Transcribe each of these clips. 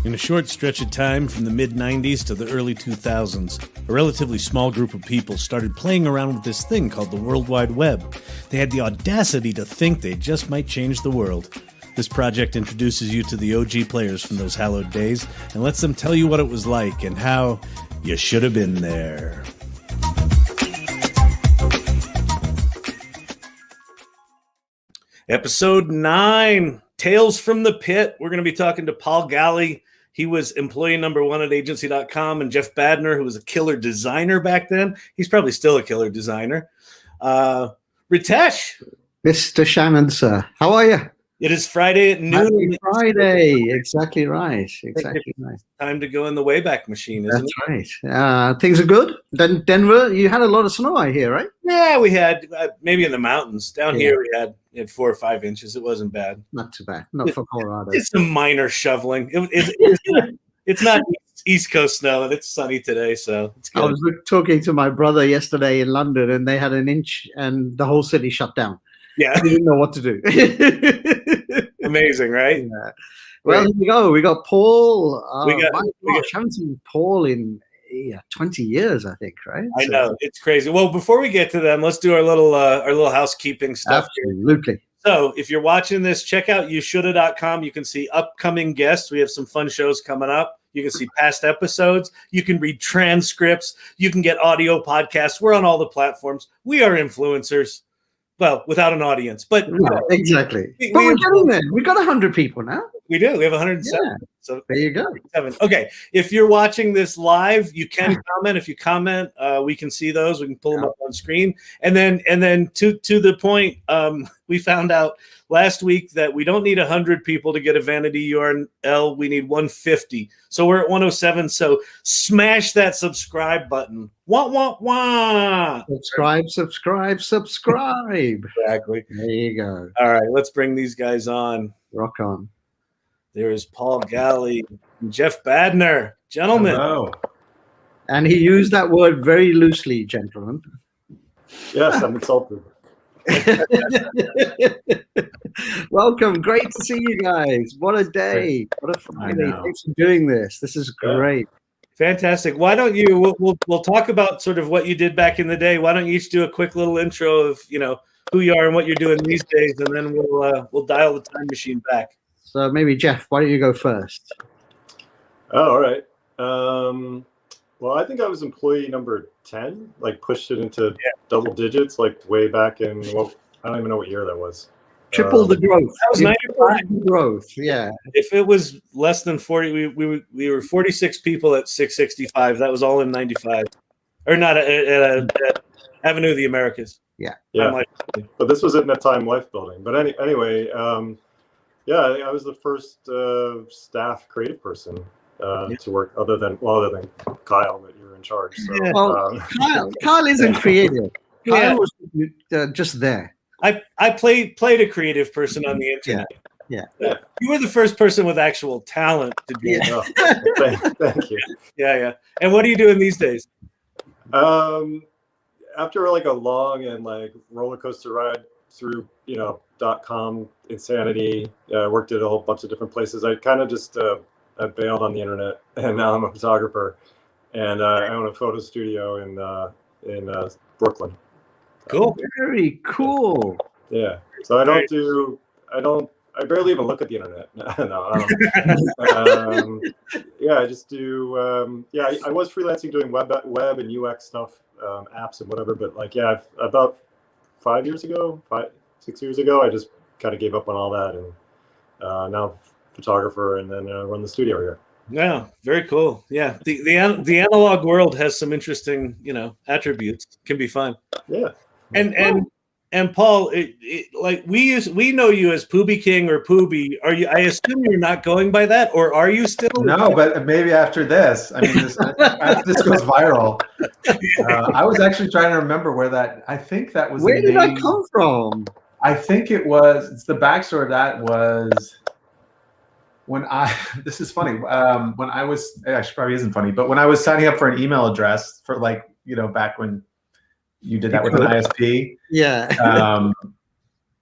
In a short stretch of time from the mid-90s to the early 2000s, a relatively small group of people started playing around with this thing called the World Wide Web. They had the audacity to think they just might change the world. This project introduces you to the OG players from those hallowed days and lets them tell you what it was like and how you should have been there. Episode 9, Tales from the Pit. We're going to be talking to Paul Galli. He was employee number 1 at agency.com, and Geoff Badner, who was a killer designer back then. He's probably still a killer designer. Ritesh. Mr. Shannon, sir. How are you? It is Friday at noon. Happy Friday. Exactly right. Exactly right. Time to go in the Wayback Machine, isn't it? That's right. Things are good. Then Denver, you had a lot of snow, I hear, right? Yeah, we had maybe in the mountains. Down here, we had 4 or 5 inches. It wasn't bad. Not too bad. Not for Colorado. It's some minor shoveling. It's not East Coast snow, and it's sunny today, so it's good. I was talking to my brother yesterday in London, and they had an inch, and the whole city shut down. Yeah. They didn't know what to do. Amazing, right? Yeah. Well, here we go. We got Paul. I haven't seen Paul in 20 years, I think, right? I know. It's crazy. Well, before we get to them, let's do our little housekeeping stuff. Absolutely. Here. So if you're watching this, check out youshoulda.com. You can see upcoming guests. We have some fun shows coming up. You can see past episodes. You can read transcripts. You can get audio podcasts. We're on all the platforms. We are influencers. Well, without an audience, but exactly. But we're getting there. We got 100 people now. We do. We have 107. Yeah. So there you go. 7. Okay. If you're watching this live, you can comment. If you comment, we can see those. We can pull them up on screen. And then to the point, we found out last week that we don't need 100 people to get a vanity URL. We need 150. So we're at 107. So smash that subscribe button. Wah, wah, wah. Subscribe. Exactly. There you go. All right. Let's bring these guys on. Rock on. There is Paul Galli and Geoff Badner. Gentlemen. Hello. And he used that word very loosely, gentlemen. Yes, I'm insulted. Welcome. Great to see you guys. What a day. What a Friday. Thanks for doing this. This is great. Fantastic. Why don't you, we'll talk about sort of what you did back in the day. Why don't you each do a quick little intro of, who you are and what you're doing these days, and then we'll dial the time machine back. So maybe Geoff, why don't you go first? Oh, all right. Well, I think I was employee number 10, like pushed it into double digits, like way back in, I don't even know what year that was. Triple the growth. That was 95 growth. Yeah. If it was less than 40, we were 46 people at 665. That was all in 95, or not at Avenue of the Americas. Yeah. But this was in a Time Life building. But anyway, I was the first staff creative person to work, other than Kyle, that you're in charge. So, Kyle isn't creative. Kyle was just there. I played a creative person on the internet. Yeah. You were the first person with actual talent to do it. Oh, thank you. Yeah. And what are you doing these days? After like a long and roller coaster ride through .com insanity, worked at a whole bunch of different places. I kind of just I bailed on the internet, and now I'm a photographer, and I own a photo studio in Brooklyn. Cool. Very cool. Yeah. So I barely even look at the internet. I just do. I was freelancing doing web and UX stuff, apps and whatever. But about 6 years ago, I just kind of gave up on all that, and now photographer, and then run the studio here. Yeah, very cool. Yeah, the analog world has some interesting attributes. Can be fun. Yeah. And Paul, we know you as Poobie King or Poobie. Are you? I assume you're not going by that, or are you still? No, but maybe after this. I mean, after this goes viral. I was actually trying to remember where that. I think that was. Where did that come from? I think it was. It's the backstory. That was when I. This is funny. When I was, actually probably isn't funny, but when I was signing up for an email address for back when you did that with an ISP. Yeah.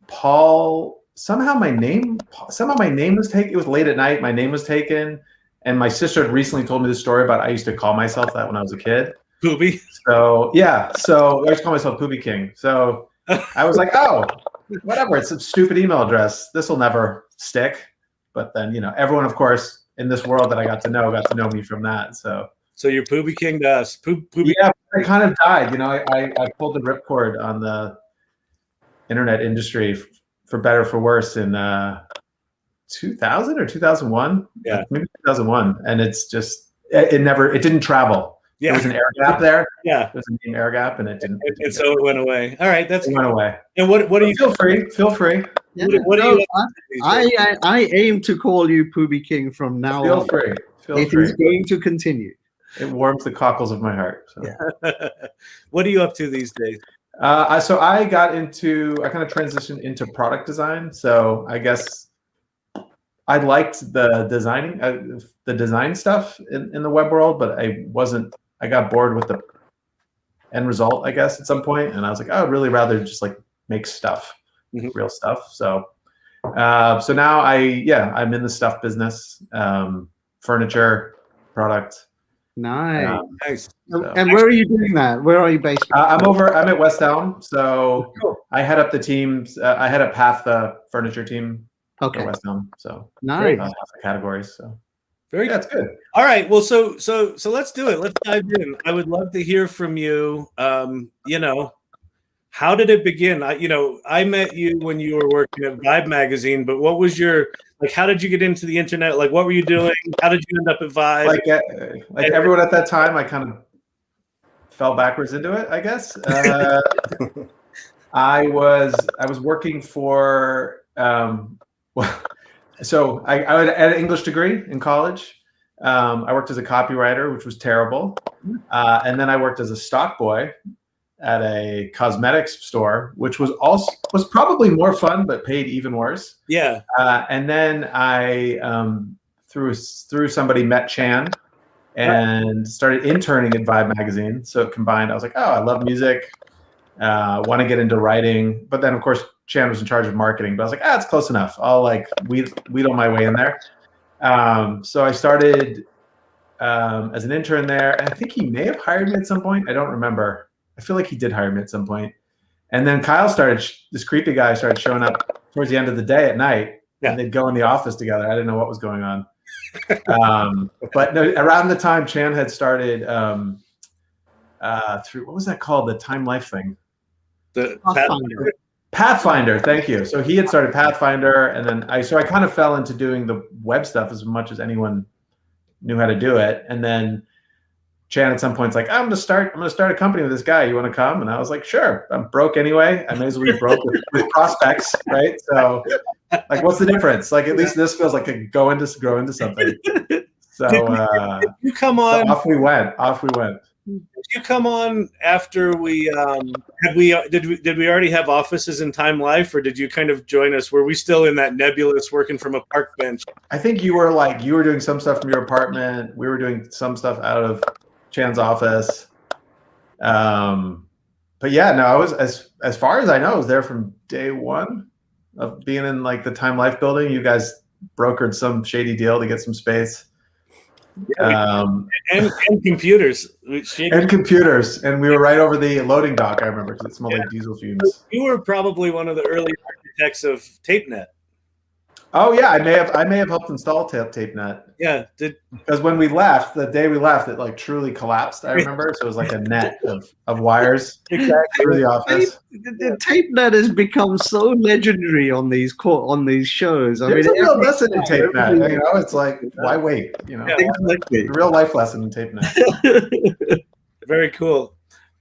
Paul, somehow my name was taken. It was late at night. My name was taken, And my sister had recently told me the story about I used to call myself that when I was a kid. Poobie. So yeah, so I used to call myself Poobie King. So I was like, oh, whatever. It's a stupid email address. This will never stick. But then, you know, everyone, of course, in this world that I got to know me from that. So you're Poobie King to us. Poobie. Yeah, I kind of died. You know, I pulled the ripcord on the internet industry for better or for worse in 2000 or 2001. Yeah, maybe 2001. And it's just it didn't travel. Yeah. There was an air gap there. Yeah. There's a name air gap, and it didn't. And so it went away. All right, it went away. And what do you feel free? Feel free. Yeah, what do you? I aim to call you Poobie King from now Feel on. free. Feel It free. is going to continue. It warms the cockles of my heart. So. Yeah. What are you up to these days? So I kind of transitioned into product design. So I guess I liked the design stuff in the web world, but I got bored with the end result, I guess, at some point. And I was like, oh, I'd really rather just like make stuff, real stuff. So now I'm in the stuff business, furniture, product. Nice. Nice. And where are you doing that? Where are you based? I'm at West Elm. So cool. I head up the teams. I head up half the furniture team at West Elm. So nice. Half the categories. So very good. That's good. All right. Well, so let's do it. Let's dive in. I would love to hear from you. You know, how did it begin? I met you when you were working at Vibe magazine, but what was your how did you get into the internet? Like, what were you doing? How did you end up at Vibe? Like everyone at that time, I kind of fell backwards into it, I guess. I was working for so I had an English degree in college. I worked as a copywriter, which was terrible. And then I worked as a stock boy at a cosmetics store, which was probably more fun, but paid even worse. Yeah. And then I, through somebody, met Chan and started interning at Vibe magazine. So it combined, I was like, oh, I love music, want to get into writing. But then, of course, Chan was in charge of marketing. But I was like, it's close enough. I'll wheedle my way in there. So I started as an intern there. And I think he may have hired me at some point. I don't remember. I feel like he did hire me at some point. And then Kyle this creepy guy started showing up towards the end of the day at night. Yeah. And they'd go in the office together. I didn't know what was going on. But no, around the time Chan had started through, what was that called? The Time Life thing. The Pathfinder. Thank you. So he had started Pathfinder, and then I kind of fell into doing the web stuff as much as anyone knew how to do it. And then Chan at some point's like, I'm gonna start a company with this guy. You want to come? And I was like, sure. I'm broke anyway. I may as well be broke with prospects, right? So, like, what's the difference? Like, at least this feels like I grow into something. So did you come on? So off we went. Did you come on after we did we already have offices in Time Life, or did you kind of join us? Were we still in that nebulous working from a park bench? I think you were doing some stuff from your apartment. We were doing some stuff out of Chan's office. But yeah, no, I was as far as I know, I was there from day one of being in like the Time Life building. You guys brokered some shady deal to get some space. And computers. And we were right over the loading dock, I remember, because it smelled like diesel fumes. You were probably one of the early architects of TapeNet. Oh yeah, I may have helped install TapeNet. Yeah, because when we left, the day we left, it like truly collapsed. I remember, so it was like a net of wires through the office. The TapeNet has become so legendary on these shows. There's a real lesson in TapeNet. You know, it's like, why wait? You know, exactly. A real life lesson in TapeNet. Very cool.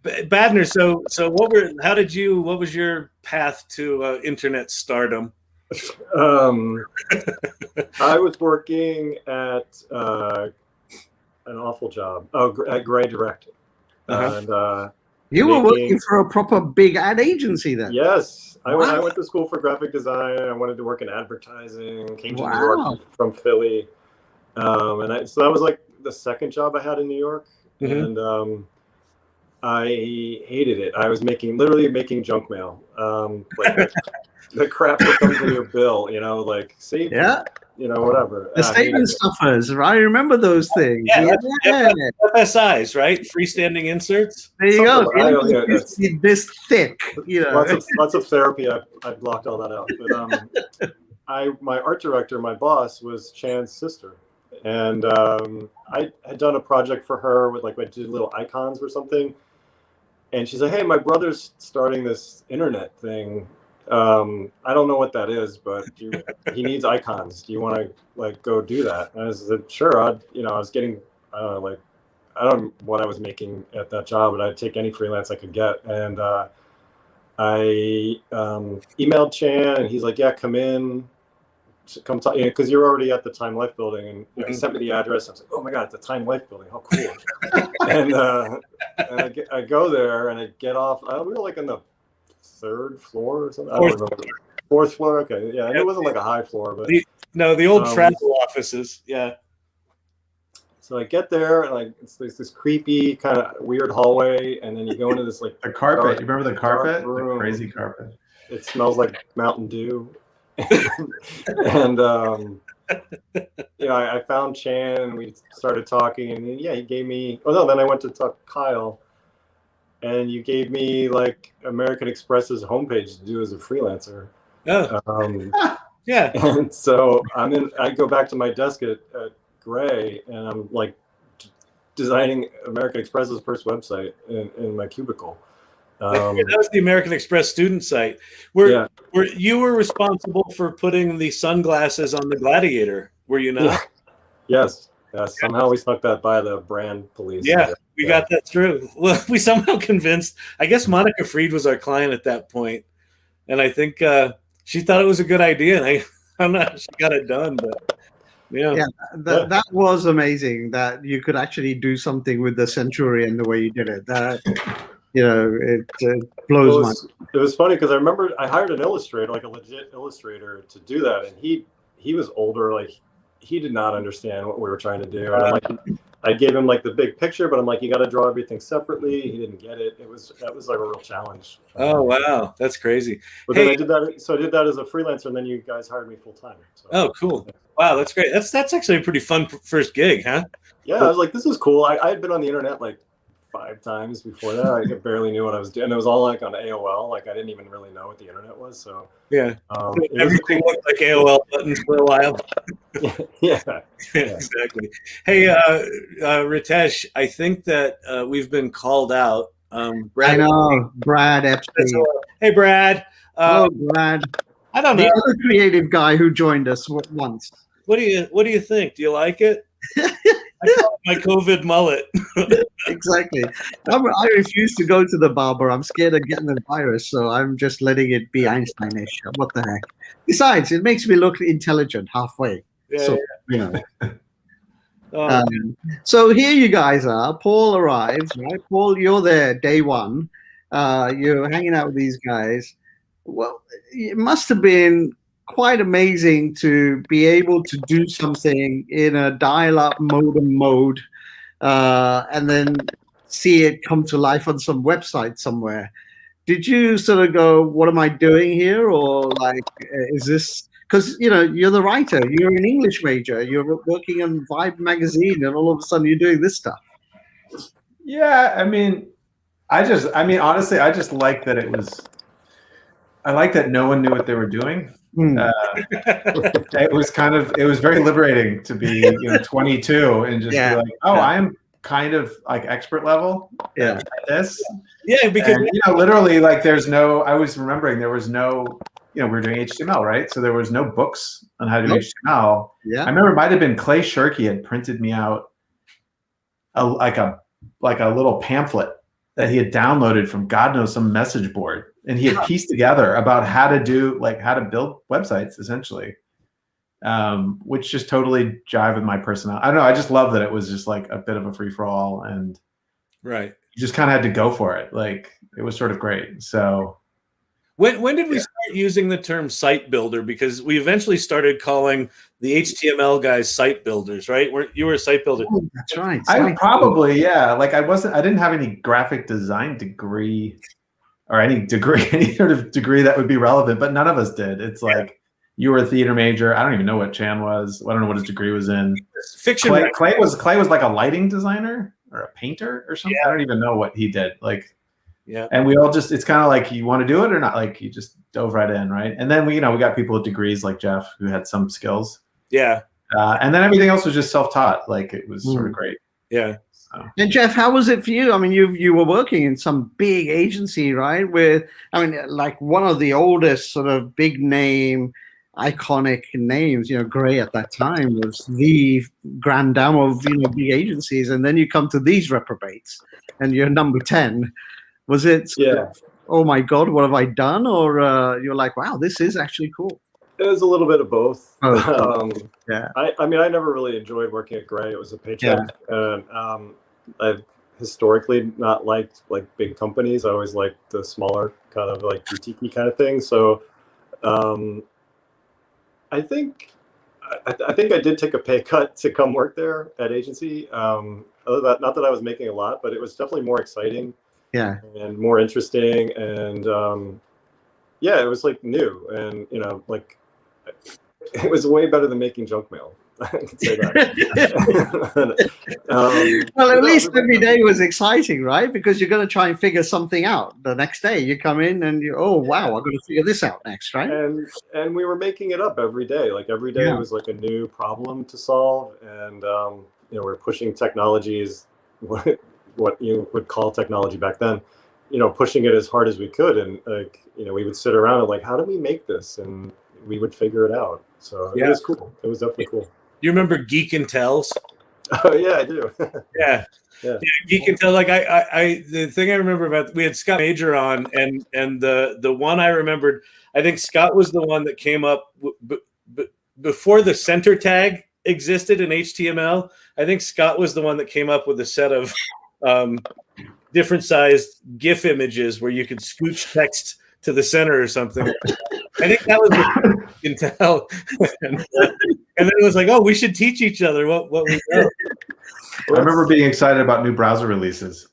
Badner, so what was your path to internet stardom? I was working at an awful job. At Gray Direct. And you were working for a proper big ad agency then? Yes. I went to school for graphic design. I wanted to work in advertising. Came to New York from Philly. So that was like the second job I had in New York. And I hated it. I was literally making junk mail. Like the crap that comes in your bill, you know, like, see? Yeah. whatever. The statement stuffers, right? I remember those things. Yeah, Yeah. FSIs, right? Freestanding inserts. There you go. Something This thick, lots of therapy. I blocked all that out. But my art director, my boss, was Chan's sister, and I had done a project for her with I did little icons or something, and she's like, "Hey, my brother's starting this internet thing. I don't know what that is, but he needs icons. Do you want to go do that?" And I said, "Sure." I was getting, I don't know, I don't know what I was making at that job, but I'd take any freelance I could get. And I emailed Chan, and he's like, "Yeah, come in, come talk," because you're already at the Time Life building. And he sent me the address. I was like, "Oh my God, it's the Time Life building. How cool." and I go there, and I get off. We were on the 3rd floor or something. I don't remember. 4th floor. Okay, yeah. And it wasn't a high floor, but the old travel offices. Yeah. So I get there, and it's this creepy kind of weird hallway, and then you go into this the carpet. dark, you remember the carpet? Room. The crazy carpet. It smells like Mountain Dew. And I found Chan, and we started talking, and he gave me. Oh no, then I went to talk to Kyle. And you gave me American Express's homepage to do as a freelancer. Oh. Yeah. And so I go back to my desk at Gray, and I'm designing American Express's first website in my cubicle. That was the American Express student site. Where you were responsible for putting the sunglasses on the Gladiator, were you not? Yeah. Yes. Somehow we snuck that by the brand police. Yeah, we got that through. Well, we somehow convinced, I guess Monica Fried was our client at that point, and I think she thought it was a good idea, and I'm not, she got it done, but that was amazing that you could actually do something with the Centurion the way you did it. That it blows my. It was funny because I remember I hired an illustrator, a legit illustrator, to do that, and he was older, he did not understand what we were trying to do. And I gave him the big picture, but I'm you got to draw everything separately. He didn't get it. That was a real challenge. Oh wow, that's crazy. But then I did that. So I did that as a freelancer, and then you guys hired me full time. So. Oh, cool. Wow, that's great. That's actually a pretty fun first gig, huh? Yeah, I was this is cool. I had been on the internet 5 times before that. I barely knew what I was doing. It was all on AOL. I didn't even really know what the internet was. So yeah, everything looked like AOL buttons for a while. yeah, exactly. Hey, Ritesh, I think that we've been called out. Brad, I know, Brad Epstein. Hey, Brad. Hello, Brad. I don't know. The other creative guy who joined us once. What do you think? Do you like it? I call it my COVID mullet. Exactly. I refuse to go to the barber. I'm scared of getting the virus, so I'm just letting it be Einsteinish. What the heck? Besides, it makes me look intelligent halfway. Yeah, so, so here you guys are. Paul arrives, right? Paul, you're there day one. You're hanging out with these guys. Well, it must have been quite amazing to be able to do something in a dial-up modem mode and then see it come to life on some website somewhere. Did you sort of go, what am I doing here? Or is this, because, you're the writer, you're an English major, you're working on Vibe magazine, and all of a sudden you're doing this stuff. Yeah, honestly, I just like that I like that no one knew what they were doing. It was very liberating to be 22 and just be I'm kind of expert level at this. Yeah, because literally I was remembering there was no we were doing HTML, right? So there was no books on how to do HTML. Yeah. I remember it might have been Clay Shirky had printed me out a little pamphlet that he had downloaded from God knows some message board. And he had pieced together about how to build websites, essentially, which just totally jive with my personality. I don't know. I just love that it was just a bit of a free for all, and right. You just kind of had to go for it. It was sort of great. So, when did we start using the term site builder? Because we eventually started calling the HTML guys site builders, right? You were a site builder. Oh, that's right. I probably I didn't have any graphic design degree. Or any sort of degree that would be relevant, but none of us did. It's You were a theater major. I don't even know what Chan was. I don't know what his degree was in. Fiction. Clay was like a lighting designer or a painter or something. Yeah. I don't even know what he did. Like, yeah. And we all just, it's kind of like, you want to do it or not? Like, you just dove right in, right? And then we got people with degrees like Geoff who had some skills. Yeah. And then everything else was just self-taught. Like, it was sort of great. Yeah. So. And Geoff, how was it for you? I mean, you were working in some big agency, right? Like one of the oldest sort of big name, iconic names. Gray at that time was the grand dame of big agencies, and then you come to these reprobates, and you're number 10. Was it? Yeah. Oh my God, what have I done? Or you're like, wow, this is actually cool. It was a little bit of both. Yeah. I mean, I never really enjoyed working at Gray. It was a paycheck. And I've historically not liked like big companies. I always liked the smaller kind of like boutique kind of thing. So I think I did take a pay cut to come work there at agency. Not that I was making a lot, but it was definitely more exciting. Yeah. And more interesting. And yeah, it was like new. And, like it was way better than making junk mail. I can say that. Well, at least every day was exciting, right? Because you're going to try and figure something out. The next day you come in and oh, wow, I'm going to figure this out next, right? And we were making it up every day. Like every day it was like a new problem to solve. And, we're pushing technologies, what you would call technology back then, pushing it as hard as we could. And like, we would sit around and like, how do we make this? And we would figure it out. So it was cool. It was definitely cool. You remember Geek and Tells? Oh yeah, I do. Yeah. Geek and Tell. Like I the thing I remember about, we had Scott Major on, and the one I remembered, I think Scott was the one that came up before the center tag existed in HTML. I think Scott was the one that came up with a set of different sized GIF images where you could scooch text to the center or something. I think that was what you can tell. And then it was like, oh, we should teach each other what we know. I remember being excited about new browser releases.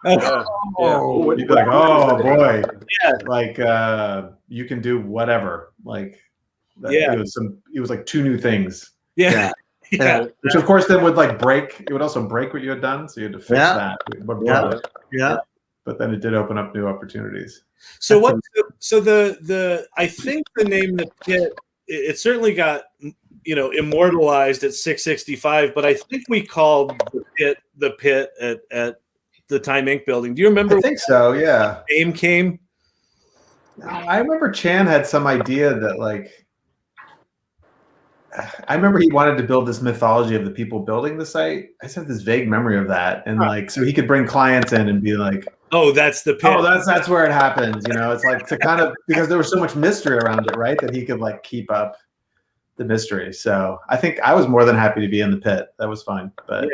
Oh, You'd be like, oh boy. Yeah. Like you can do whatever. Like it was like 2 new things. Yeah. Which of course then would like break. It would also break what you had done. So you had to fix that. Yeah. But then it did open up new opportunities. So I think the name The Pit, it certainly got immortalized at 665, but I think we called the pit at the Time Inc. building. Do you remember? I think so, yeah. The name came? I remember Chan had some idea that like, I remember he wanted to build this mythology of the people building the site. I just have this vague memory of that. And like, so he could bring clients in and be like, oh, that's the pit. Oh, that's where it happens. It's like to kind of, because there was so much mystery around it, right? That he could like keep up the mystery. So I think I was more than happy to be in the pit. That was fine. But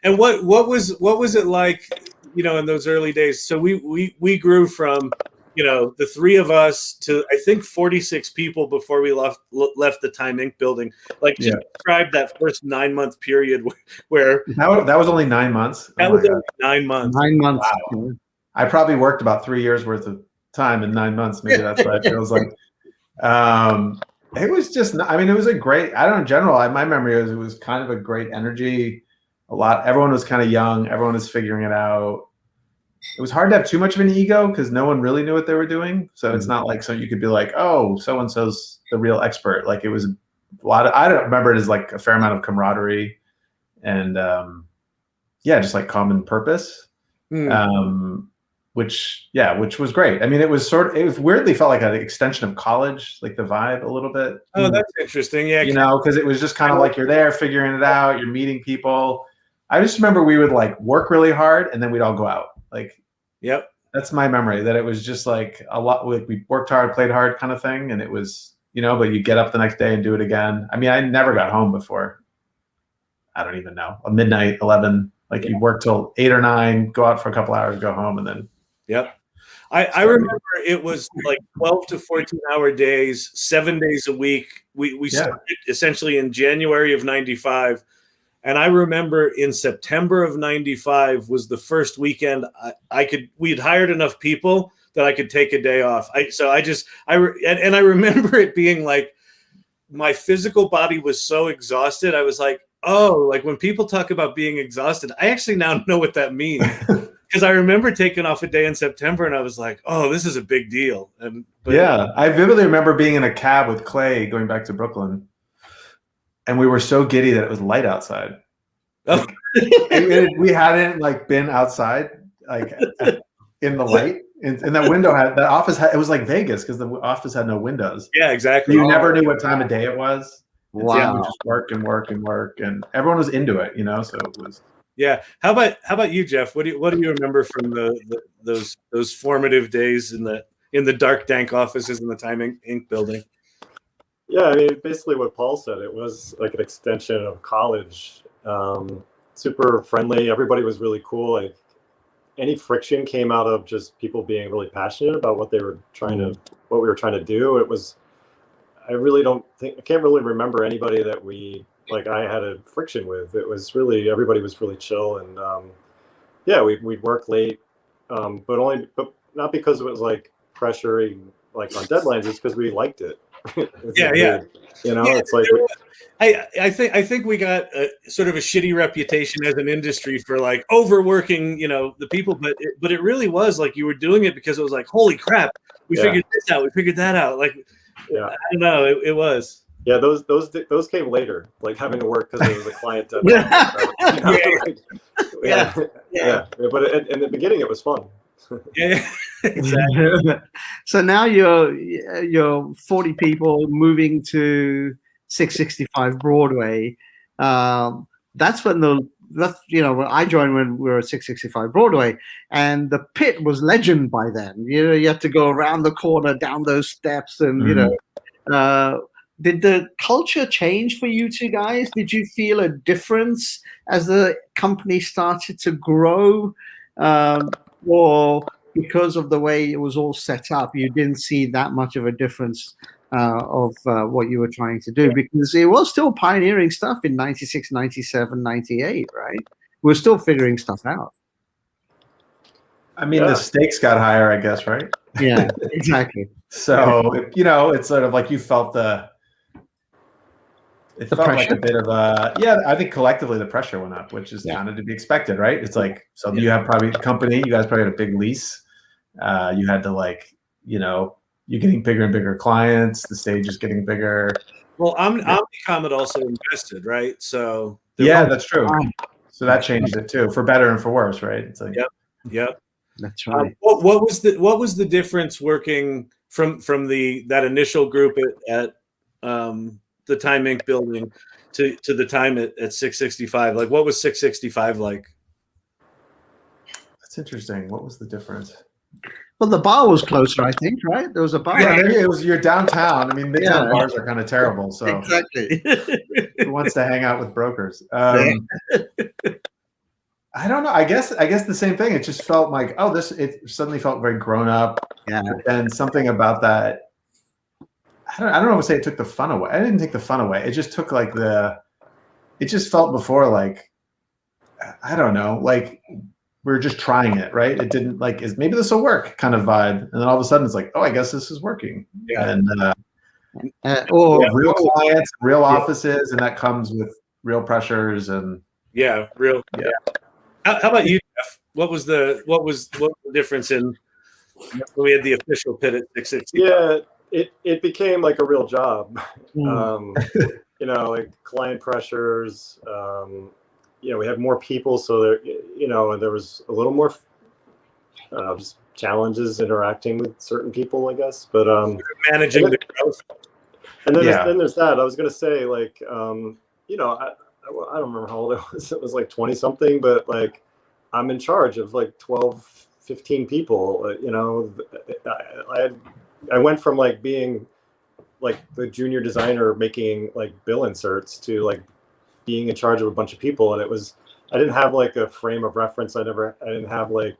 And what was it like, in those early days? So we grew from, the 3 of us to I think 46 people before we left the Time Inc. building. Like just describe that first 9-month period where that was only 9 months. That was only 9 months. 9 months. Wow. I probably worked about 3 years worth of time in 9 months. Maybe that's what it feels like. It was just, it was a great, in general, my memory is it was kind of a great energy. Everyone was kind of young. Everyone was figuring it out. It was hard to have too much of an ego because no one really knew what they were doing. So it's not like, so you could be like, oh, so-and-so's the real expert. Like it was a lot of, I don't remember it as like a fair amount of camaraderie and just like common purpose. Which was great. It was weirdly felt like an extension of college, like the vibe a little bit. Oh, that's interesting. Yeah. Because it was just kind of like you're there figuring it out, you're meeting people. I just remember we would like work really hard and then we'd all go out. Like, yep. That's my memory, that it was just like a lot, like we worked hard, played hard kind of thing. And it was, but you get up the next day and do it again. I never got home before, I don't even know, midnight, 11. Like you work till 8 or 9, go out for a couple hours, go home, and then. Yep. I remember it was like 12 to 14-hour days, 7 days a week. We started essentially in January of 95. And I remember in September of 95 was the first weekend we'd hired enough people that I could take a day off. I remember it being like my physical body was so exhausted. I was like, oh, like when people talk about being exhausted, I actually now know what that means. Because I remember taking off a day in September and I was like, oh, this is a big deal. But yeah, I vividly remember being in a cab with Clay going back to Brooklyn. And we were so giddy that it was light outside. Oh. We hadn't like been outside like in the light. And that window had that office had, it was like Vegas because the office had no windows. Yeah, exactly. You never knew what time of day it was. Wow. So we just work and work and work, and everyone was into it, you know. So it was. Yeah. How about you, Geoff? What do you remember from those formative days in the dark, dank offices in the Time Inc. building? Yeah, I mean, basically what Paul said. It was like an extension of college. Super friendly. Everybody was really cool. Like any friction came out of just people being really passionate about what we were trying to do. It was. I can't really remember anybody that I had a friction with. It was really, everybody was really chill, and yeah, we'd work late, but not because it was like pressuring like on deadlines. It's because we liked it. Yeah. Weird, you know, it's like I think we got sort of a shitty reputation as an industry for like overworking, the people, but it really was like you were doing it because it was like, holy crap, we figured this out, we figured that out. Like, yeah, I don't know, it was. Yeah, those came later, like having to work because it was a client deadline. Yeah. But in the beginning, it was fun. Yeah, exactly. So now you're 40 people moving to 665 Broadway. That's when when I joined when we were at 665 Broadway, and the pit was legend by then. You had to go around the corner, down those steps, and did the culture change for you two guys? Did you feel a difference as the company started to grow? Or because of the way it was all set up, you didn't see that much of a difference of what you were trying to do? Because it was still pioneering stuff in 96, 97, 98, right? We're still figuring stuff out. I mean, the stakes got higher, I guess, right? Yeah, exactly. So, it's sort of like you felt it felt pressure. like a bit of I think collectively the pressure went up, which is kind of to be expected, right? It's like, so you have probably a company, you guys probably had a big lease. You had to you're getting bigger and bigger clients, the stage is getting bigger. Well, Omnicom had also invested, right? So that's true. So that changed it too, for better and for worse, right? It's like Yep. That's right. What was the difference working from that initial group at the Time Inc. building to the time at 665? Like, what was 665 like? That's interesting. What was the difference? Well, the bar was closer, I think, right? There was a bar. Yeah, it was. You're downtown. I mean, midtown bars are kind of terrible. So exactly. Who wants to hang out with brokers? I don't know. I guess the same thing. It just felt like, it suddenly felt very grown up. Yeah. And something about that, I don't know if I would say it took the fun away. I didn't take the fun away. It just took it just felt before like, I don't know, like we were just trying it, right? It didn't maybe this will work kind of vibe. And then all of a sudden it's like, oh, I guess this is working. Yeah. And real clients, real offices, and that comes with real pressures and real. Yeah. How about you, Geoff? What was the difference in we had the official pit at 660? Yeah. It became like a real job, like client pressures. We had more people, so there was a little more, just challenges interacting with certain people, I guess. But managing the growth. And then there's that. I was gonna say, I don't remember how old I was. It was like 20 something, but I'm in charge of 12, 15 people. I went from being the junior designer making bill inserts to being in charge of a bunch of people, and I didn't have a frame of reference. I didn't have a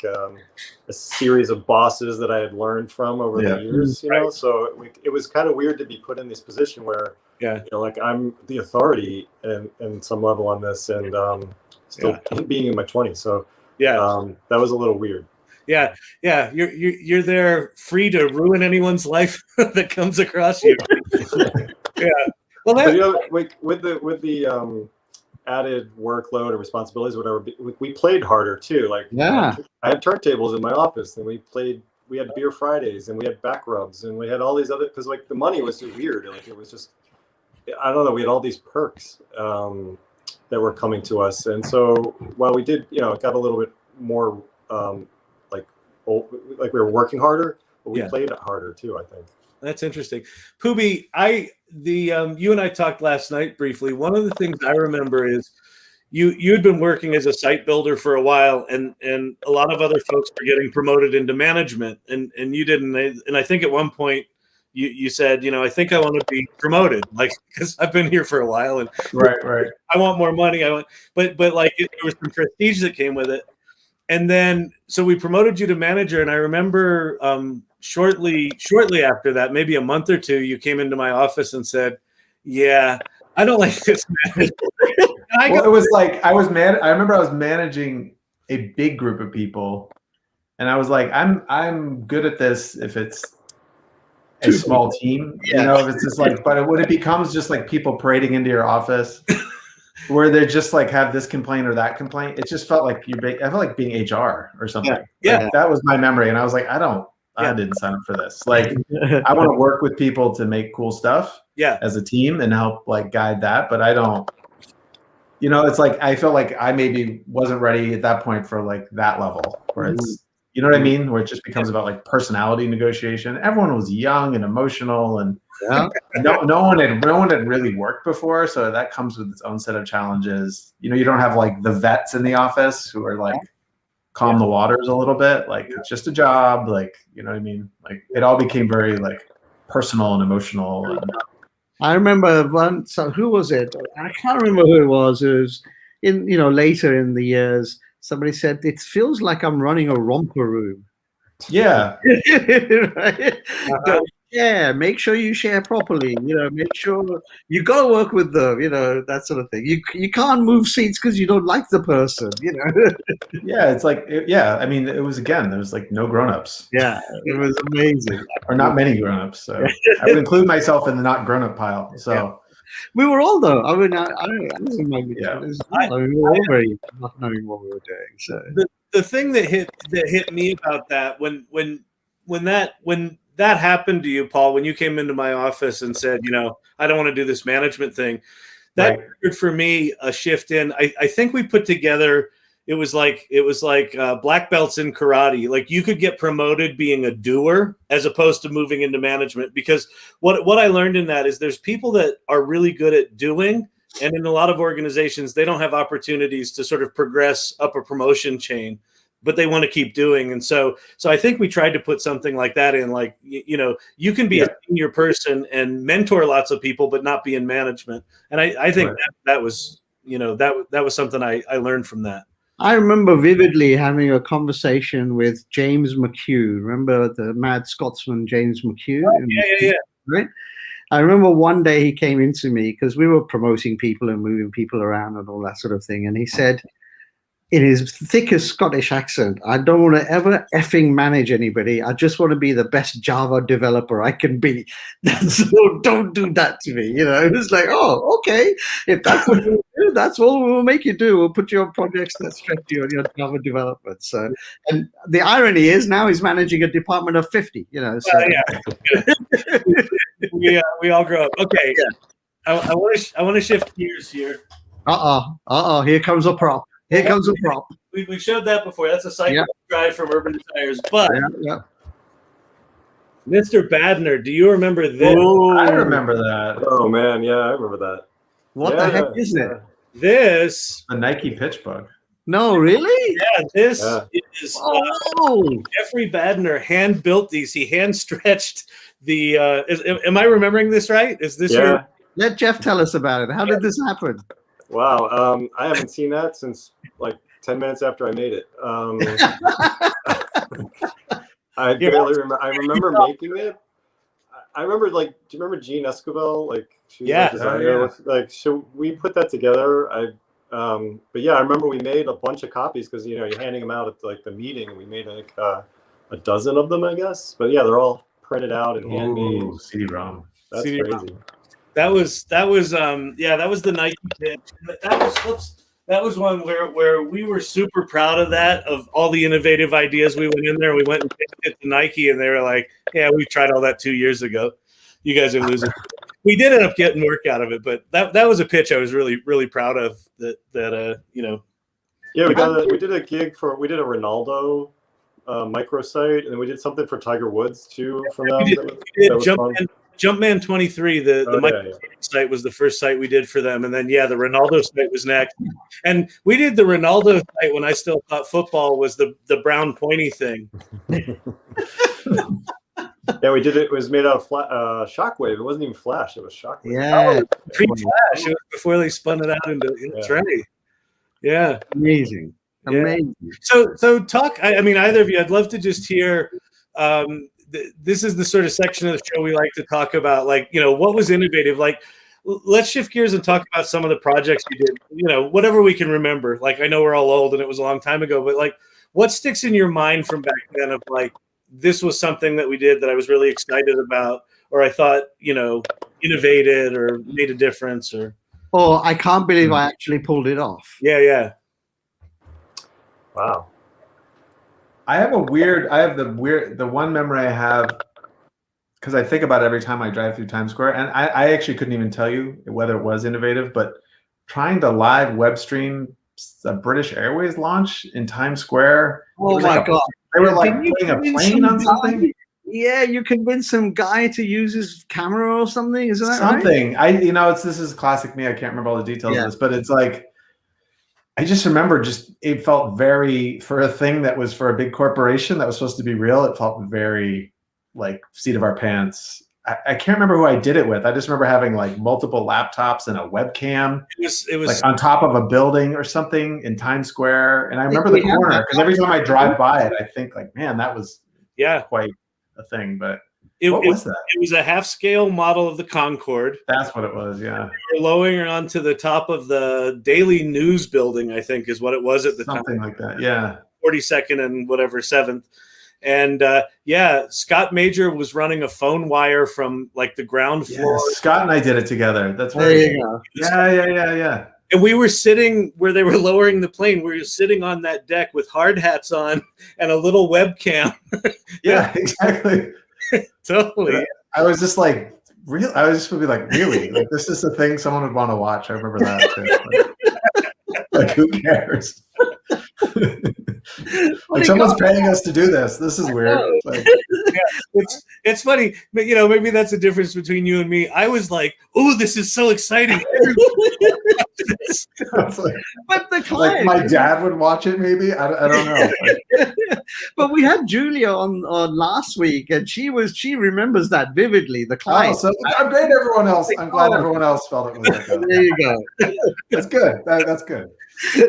series of bosses that I had learned from over the years, so it was kind of weird to be put in this position where I'm the authority in some level on this, and still being in my 20s, so that was a little weird. Yeah, you're there free to ruin anyone's life that comes across you. Well, But you know, like with the added workload and responsibilities, whatever, we played harder too. Like Yeah. I had turntables in my office, and we had beer Fridays, and we had back rubs, and we had all these other, because like the money was so weird. Like it was just, I don't know, we had all these perks that were coming to us, and so while we did, you know, it got a little bit more like we were working harder, but we played it harder too, I think. That's interesting. Poobie, you and I talked last night briefly. One of the things I remember is you'd been working as a site builder for a while, and a lot of other folks were getting promoted into management, and you didn't. And I think at one point you said, you know, I think I want to be promoted, like, because I've been here for a while, and right. I want more money. But like there was some prestige that came with it, and then so we promoted you to manager, and I remember shortly after that, maybe a month or two, you came into my office and said, "Yeah, I don't like this manager." Well, it was like I remember I was managing a big group of people, and I was like, I'm good at this if it's a small team, you know, if it's just like, but when it becomes just like people parading into your office where they just like have this complaint or that complaint, it just felt like I felt like being HR or something. Yeah. Like, that was my memory. And I was like, I didn't sign up for this. Like, I want to work with people to make cool stuff as a team and help like guide that. But I don't, you know, it's like, I felt like I maybe wasn't ready at that point for like that level where it's, you know what I mean? Where it just becomes about like personality negotiation. Everyone was young and emotional, and no one had really worked before. So that comes with its own set of challenges. You know, you don't have like the vets in the office who are like calm the waters a little bit. Like it's just a job. Like, you know what I mean? Like it all became very like personal and emotional. And I remember once, who was it? I can't remember who it was. It was in, you know, later in the years, somebody said, it feels like I'm running a romper room. Yeah. Right? Don't make sure you share properly, you know, make sure you got to work with them, you know, that sort of thing. You can't move seats because you don't like the person, you know. Yeah, it's like, I mean, it was, again, there was like no grown-ups. Yeah, it was amazing. Or not many grown-ups. So I would include myself in the not grown-up pile. So we were all, though. I mean, I was in my mid-20s. We were all very not knowing what we were doing. So the thing that hit me about that when that happened to you, Paul, when you came into my office and said, you know, I don't want to do this management thing, that triggered for me a shift in. I think we put together. It was like black belts in karate. Like you could get promoted being a doer as opposed to moving into management. Because what I learned in that is there's people that are really good at doing, and in a lot of organizations they don't have opportunities to sort of progress up a promotion chain, but they want to keep doing. And so I think we tried to put something like that in. Like you know, you can be a senior person and mentor lots of people, but not be in management. And I think that was, you know, that was something I learned from that. I remember vividly having a conversation with James McHugh. Remember the mad Scotsman, James McHugh? Oh, yeah. Right? I remember one day he came into me because we were promoting people and moving people around and all that sort of thing. And he said, in his thickest Scottish accent, I don't want to ever effing manage anybody. I just want to be the best Java developer I can be. So don't do that to me. You know, it was like, oh, okay. If that's what you do, that's all we'll make you do. We'll put you on projects that stretch you on your Java development. So, and the irony is now he's managing a department of 50, you know. So. We all grow up. Okay. I want to shift gears here. Here comes a prop. Here comes a prop. We showed that before. That's a cycle drive from Urban Tires. But Mr. Badner, do you remember this? I remember that. Oh man, yeah, I remember that. What the heck is it? This a Nike pitch bug. No, really? Yeah, this is Jeffrey Badner hand built these. He hand stretched the. Am I remembering this right? Is this your? Let Geoff tell us about it. How did this happen? Wow, I haven't seen that since like 10 minutes after I made it. I barely remember. I remember making it. I remember, like, do you remember Jean Escobar? Like, she was a designer. Like, so we put that together. But yeah, I remember we made a bunch of copies because, you know, you're handing them out at like the meeting, and we made like a dozen of them, I guess. But yeah, they're all printed out and handmade. CD-ROM. That's crazy. That was the Nike pitch. That was one where we were super proud of that, of all the innovative ideas we went in there. We went and pitched it to Nike, and they were like, "Yeah, we tried all that 2 years ago. You guys are losing." We did end up getting work out of it, but that was a pitch I was really, really proud of. Yeah, we did a gig we did a Ronaldo microsite, and then we did something for Tiger Woods too for them. We did Jumpman 23, the site was the first site we did for them, and then the Ronaldo site was next. And we did the Ronaldo site when I still thought football was the brown pointy thing. Yeah, we did it. It was made out of Shockwave. It wasn't even Flash. It was Shockwave. Yeah, pre-Flash. It was before they spun it out into Trey. Yeah, amazing. So talk. I mean, either of you, I'd love to just hear. This is the sort of section of the show we like to talk about, like, what was innovative. Like, let's shift gears and talk about some of the projects you did, whatever we can remember. Like, I know we're all old and it was a long time ago, but like, what sticks in your mind from back then of like, this was something that we did that I was really excited about, or I thought, innovated or made a difference, or. Oh, I can't believe I actually pulled it off. Yeah. Wow. The one memory I have, because I think about it every time I drive through Times Square, and I actually couldn't even tell you whether it was innovative, but trying to live web stream a British Airways launch in Times Square. Oh my God. They were like putting a plane on something. Yeah, you convinced some guy to use his camera or something. Isn't that something? Right? This is classic me. I can't remember all the details of this, but it's like, I just remember it felt very, for a thing that was for a big corporation that was supposed to be real, it felt very like seat of our pants. I can't remember who I did it with. I just remember having like multiple laptops and a webcam. It was like on top of a building or something in Times Square. And I remember the corner, because every time I drive by it, I think like, man, that was quite a thing. But what was that? It was a half-scale model of the Concorde. That's what it was, yeah. They were lowering it onto the top of the Daily News building, I think is what it was at the time. Something like that, yeah. 42nd and whatever 7th. And Scott Major was running a phone wire from like the ground floor. Yeah, Scott and I did it together. That's there you go. Yeah. And we were sitting where they were lowering the plane. We were sitting on that deck with hard hats on and a little webcam. Yeah, exactly. Totally. I was just like, I was just would be like, really? Like, this is the thing someone would want to watch. I remember that too. Like, who cares? Like, someone's paying us to do this. This is weird. Like, it's funny, but maybe that's the difference between you and me. I was like, "Oh, this is so exciting!" But the client, like my dad would watch it. Maybe I don't know. But we had Julia on last week, and she remembers that vividly. The client. Oh, so I'm great. Everyone else. I'm glad everyone else felt it was like that. There you go. That's good. That's good.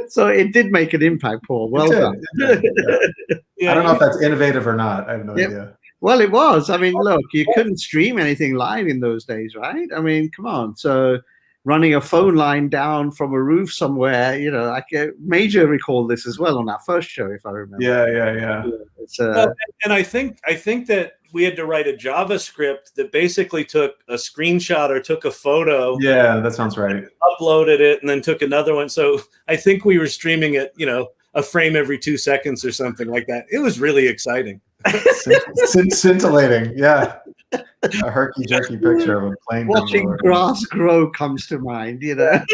So it did make an impact, Paul. Well done. Yeah. I don't know if that's innovative or not. I have no idea. Well, it was. I mean, look, you couldn't stream anything live in those days, right? I mean, come on. So running a phone line down from a roof somewhere, I can Major recall this as well on our first show, if I remember. Yeah. It's, and I think that we had to write a JavaScript that basically took a screenshot or took a photo. Yeah, that sounds right. Uploaded it and then took another one. So I think we were streaming it, a frame every 2 seconds or something like that. It was really exciting. Scintillating, yeah. A herky-jerky picture of a plane. Watching grass grow comes to mind, Yeah,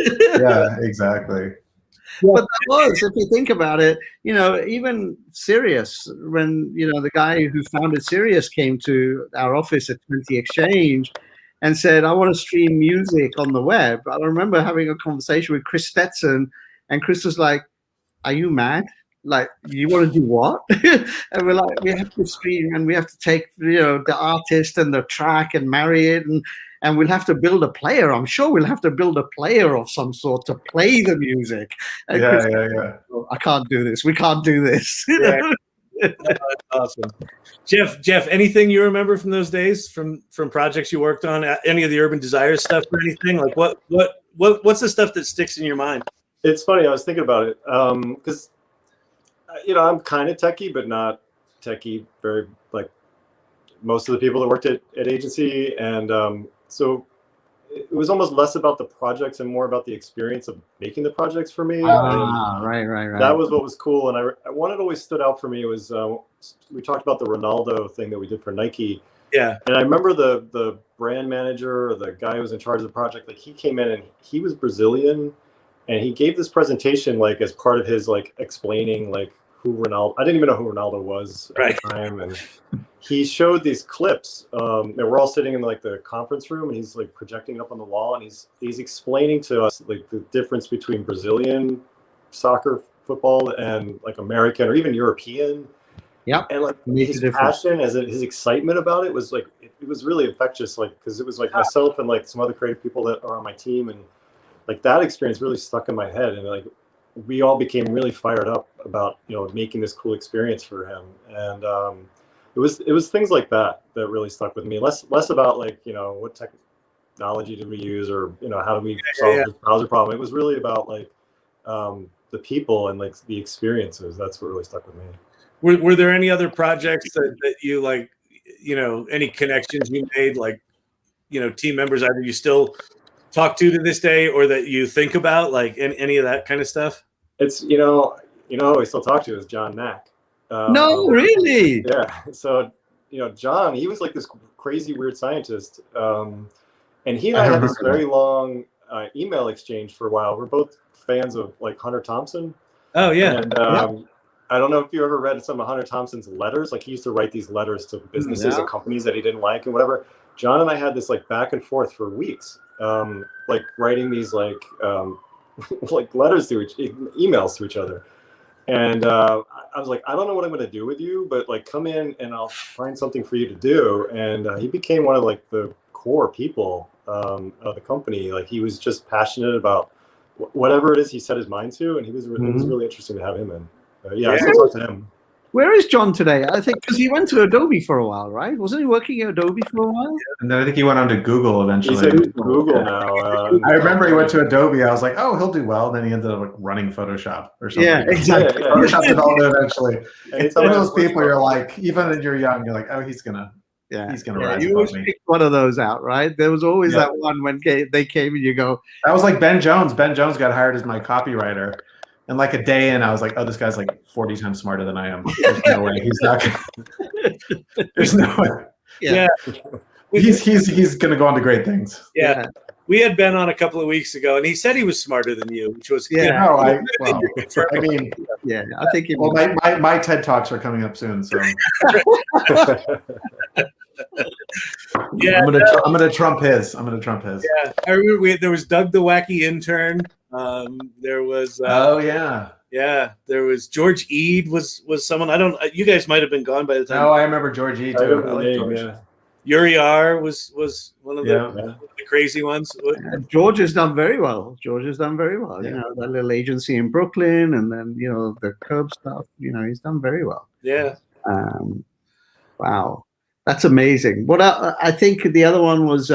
exactly. But that was, if you think about it, even Sirius, when, the guy who founded Sirius came to our office at 20 Exchange and said, I want to stream music on the web. I remember having a conversation with Chris Stetson, and Chris was like, are you mad? Like, you want to do what? And we're like, we have to stream, and we have to take, the artist and the track and marry it, and we'll have to build a player. I'm sure we'll have to build a player of some sort to play the music. And yeah. Oh, I can't do this. We can't do this. That's awesome. Geoff, anything you remember from those days, from projects you worked on, any of the Urban Desires stuff or anything? Like what's the stuff that sticks in your mind? It's funny. I was thinking about it because, I'm kind of techie, but not techie very like most of the people that worked at agency. And so it was almost less about the projects and more about the experience of making the projects for me. Right. That was what was cool. And one that always stood out for me was we talked about the Ronaldo thing that we did for Nike. Yeah. And I remember the brand manager or the guy who was in charge of the project, like he came in and he was Brazilian and he gave this presentation like as part of his like explaining like who Ronaldo, I didn't even know who Ronaldo was at the time. And he showed these clips and we're all sitting in like the conference room and he's like projecting it up on the wall and he's explaining to us like the difference between Brazilian soccer football and like American or even European. Yeah, and like his passion, his excitement about it was like it was really infectious. Like because it was like myself and like some other creative people that are on my team, and like that experience really stuck in my head. And like we all became really fired up about making this cool experience for him. And it was things like that really stuck with me. Less about like what technology did we use or how do we solve this browser problem. It was really about like the people and like the experiences. That's what really stuck with me. Were there any other projects that you like, any connections you made, like, team members either you still talk to this day or that you think about, like any of that kind of stuff? It's, we still talk to is John Nack. No, really? Yeah. So, John, he was like this crazy, weird scientist. And he and I had this very long email exchange for a while. We're both fans of like Hunter Thompson. Oh, yeah. And, I don't know if you ever read some of Hunter Thompson's letters. Like he used to write these letters to businesses and companies that he didn't like and whatever. John and I had this like back and forth for weeks, like writing these like like letters to emails to each other. And I was like, I don't know what I'm going to do with you, but like come in and I'll find something for you to do. And he became one of like the core people of the company. Like he was just passionate about whatever it is he set his mind to, and it was really interesting to have him in. I still talk to him. Where is John today? I think because he went to Adobe for a while, right? Wasn't he working at Adobe for a while? And then I think he went on to Google eventually. He's at Google now. I remember he went to Adobe. I was like, oh, he'll do well. Then he ended up like running Photoshop or something. Yeah, exactly. Photoshop development eventually. It's one of those people you're like, even when you're young, you're like, oh, he's gonna rise you always pick one of those out, right? There was always that one when they came and you go. That was like Ben Jones. Ben Jones got hired as my copywriter. And like a day in, I was like, oh, this guy's like 40 times smarter than I am. There's no way. He's not gonna, there's no way. Yeah. He's gonna go on to great things. Yeah. We had Ben on a couple of weeks ago, and he said he was smarter than you, which was I think my TED Talks are coming up soon, so I'm gonna trump his. Yeah, I remember there was Doug the Wacky Intern. There was there was George Eade was someone. You guys might have been gone by the time. No, I remember George Eade too. I like George. Yuri R was one of the crazy ones. George has done very well. That little agency in Brooklyn, and then the Curb stuff. He's done very well. Yeah. Wow, that's amazing. What I think the other one was.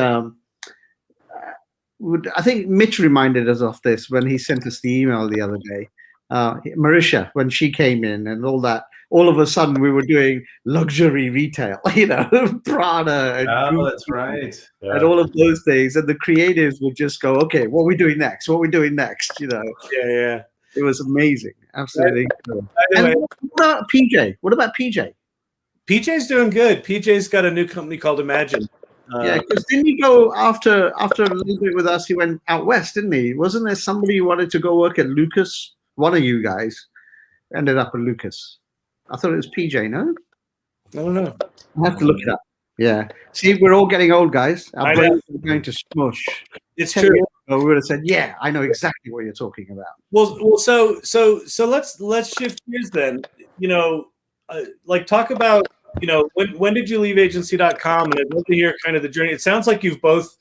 I think Mitch reminded us of this when he sent us the email the other day. Marisha, when she came in and all that, all of a sudden we were doing luxury retail, Prada. And that's right. And all of those things. And the creatives would just go, okay, what are we doing next? Yeah. It was amazing. Absolutely. Anyway, what about PJ? PJ's doing good. PJ's got a new company called Imagine. Because didn't he go after a little bit with us? He went out west, didn't he? Wasn't there somebody who wanted to go work at Lucas? One of you guys ended up at Lucas. I thought it was PJ. No, I don't know. I have to look it up. Yeah. See, we're all getting old, guys. Our brains are going to smush. It's true. We would have said, "Yeah, I know exactly what you're talking about." Well, so let's shift gears then. Like talk about. When did you leave agency.com? And I'd love to hear kind of the journey. It sounds like you've both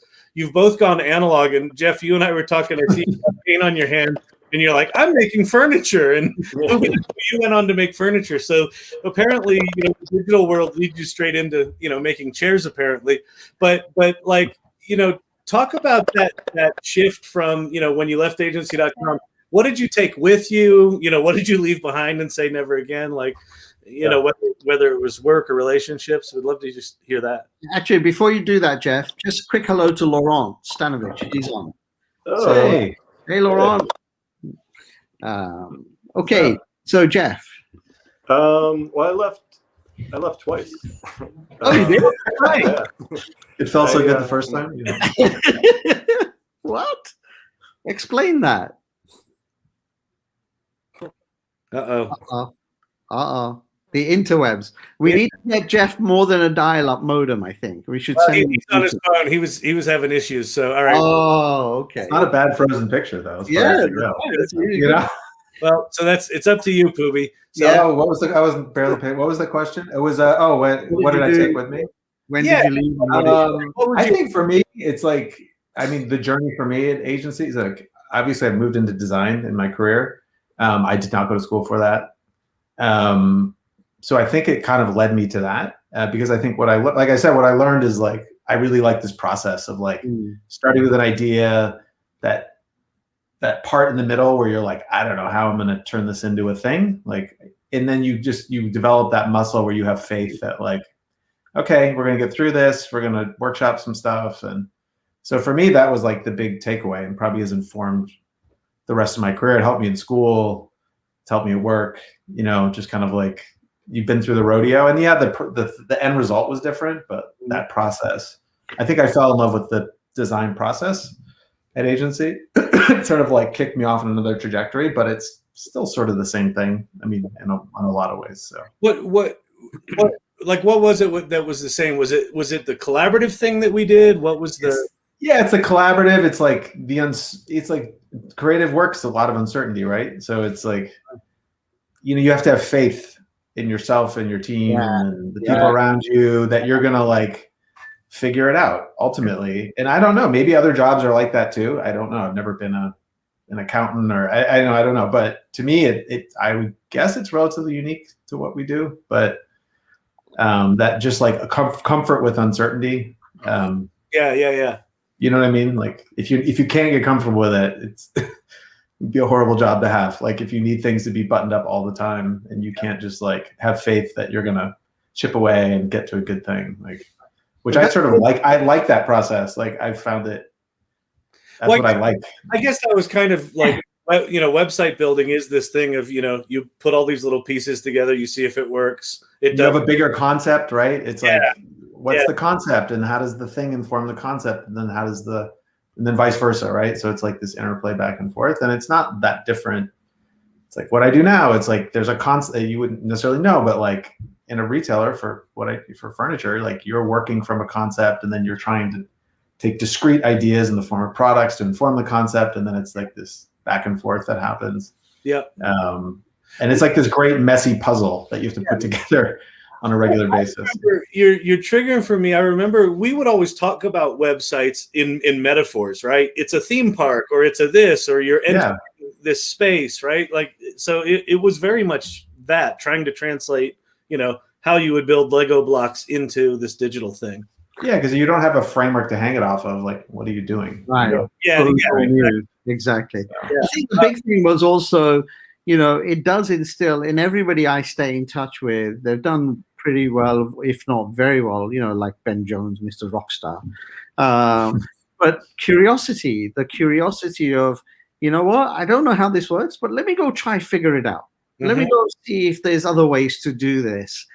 gone analog. And Geoff, you and I were talking. I see paint on your hand, and you're like, "I'm making furniture," and you went on to make furniture. So apparently, the digital world leads you straight into making chairs. Apparently, but like talk about that shift from when you left agency.com. What did you take with you? What did you leave behind and say never again? Like. you know, whether it was work or relationships. We'd love to just hear that. Actually, before you do that, Geoff, just a quick hello to Laurent Stanovich. He's on. Oh, So, Hey. hey, Laurent. Okay, so Geoff. well, I left twice. Oh, you did? Right. Yeah. It felt so good the first time. You know? What? Explain that. Uh-oh. The interwebs. We need to get Geoff more than a dial-up modem, I think. We should send him. He's on his phone. He was having issues. So all right. Oh, okay. It's not a bad frozen picture though. As far Yeah, as I know. that's really You good. know? Well, so it's up to you, Poobie. So, Yeah. Oh, what was I wasn't barely paid. What was the question? It was what did I take with me? When Yeah. did you leave? And what did I think for me, it's like, I mean, the journey for me at agencies, like obviously I moved into design in my career. I did not go to school for that. So I think it kind of led me to that because I think what I learned is like, I really like this process of like starting with an idea, that part in the middle where you're like, I don't know how I'm going to turn this into a thing. Like, and then you develop that muscle where you have faith that like, okay, we're going to get through this. We're going to workshop some stuff. And so for me, that was like the big takeaway and probably has informed the rest of my career. It helped me in school. It's helped me at work, you know, just kind of like you've been through the rodeo and yeah, the end result was different, but that process, I think I fell in love with the design process at agency. It sort of like kicked me off in another trajectory, but it's still sort of the same thing. I mean, in a lot of ways. So what was it that was the same? Was it the collaborative thing that we did? What was the? It's a collaborative. It's like it's like creative work's a lot of uncertainty, right? So it's like, you know, you have to have faith in yourself and your team and the people around you that you're gonna like figure it out ultimately. And I don't know, maybe other jobs are like that too. I don't know. I've never been an accountant or I don't know. But to me, I would guess it's relatively unique to what we do. But that just like a comfort with uncertainty. Yeah. You know what I mean? Like if you can't get comfortable with it, it'd be a horrible job to have. Like if you need things to be buttoned up all the time and you can't just like have faith that you're gonna chip away and get to a good thing. Like, which I sort of like. I like that process. Like I've found it. That's what I like. I guess that was kind of like, you know, website building is this thing of, you know, you put all these little pieces together, you see if it works. You have a bigger concept, right? It's like, what's the concept and how does the thing inform the concept? And then and then vice versa, right? So it's like this interplay back and forth and it's not that different. It's like what I do now. It's like, there's a concept you wouldn't necessarily know, but like in a retailer for furniture, like you're working from a concept and then you're trying to take discrete ideas in the form of products to inform the concept. And then it's like this back and forth that happens. Yeah. And it's like this great messy puzzle that you have to put together on a regular basis. You're triggering for me. I remember we would always talk about websites in metaphors, right? It's a theme park or it's a this, or you're entering this space, right? Like, so it was very much that trying to translate, you know, how you would build Lego blocks into this digital thing. Yeah, because you don't have a framework to hang it off of. Like, what are you doing? Right. Exactly. Yeah. I think the big thing was also, you know, it does instill in everybody I stay in touch with. They've done pretty well, if not very well, you know, like Ben Jones, Mr. Rockstar. But the curiosity of, you know what, I don't know how this works, but let me go try figure it out. Let me go see if there's other ways to do this.